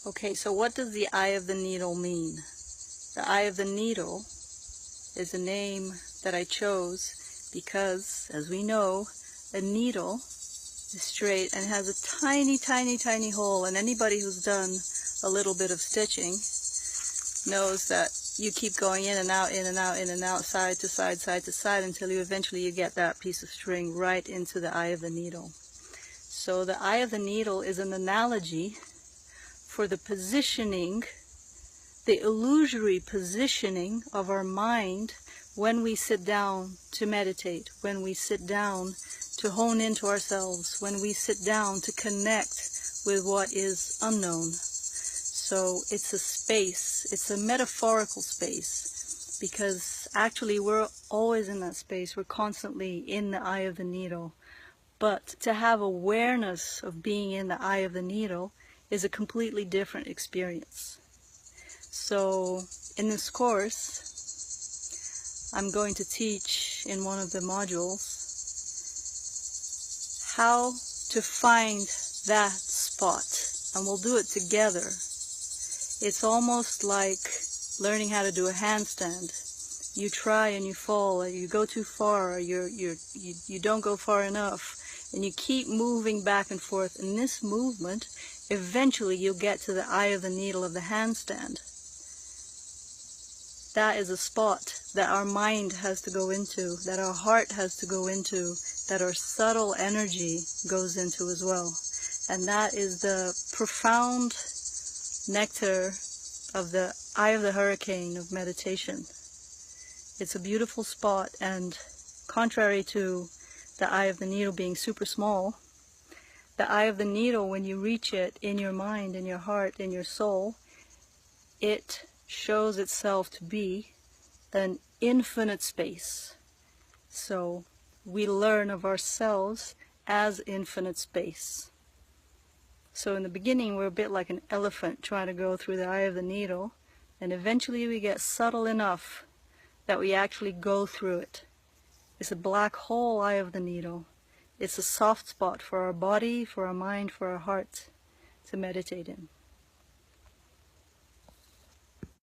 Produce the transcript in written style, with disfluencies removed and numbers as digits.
Okay, so what does the eye of the needle mean? The eye of the needle is a name that I chose because, as we know, a needle is straight and has a tiny, tiny, tiny hole, and anybody who's done a little bit of stitching knows that you keep going in and out, in and out, in and out, side to side, side to side, until you eventually get that piece of string right into the eye of the needle. So the eye of the needle is an analogy for the positioning, the illusory positioning of our mind when we sit down to meditate, when we sit down to hone into ourselves, when we sit down to connect with what is unknown. So it's a space, it's a metaphorical space, because actually we're always in that space, we're constantly in the eye of the needle. But to have awareness of being in the eye of the needle is a completely different experience. So in this course, I'm going to teach in one of the modules how to find that spot, and we'll do it together. It's almost like learning how to do a handstand. You try and you fall, or you go too far, or you don't go far enough, and you keep moving back and forth. In this movement, eventually you'll get to the eye of the needle of the handstand. That is a spot that our mind has to go into, that our heart has to go into, that our subtle energy goes into as well. And that is the profound nectar of the eye of the hurricane of meditation. It's a beautiful spot, and contrary to the eye of the needle being super small, the eye of the needle, when you reach it in your mind, in your heart, in your soul, it shows itself to be an infinite space. So we learn of ourselves as infinite space. So in the beginning, we're a bit like an elephant trying to go through the eye of the needle, and eventually we get subtle enough that we actually go through it. It's a black hole eye of the needle. It's a soft spot for our body, for our mind, for our heart to meditate in.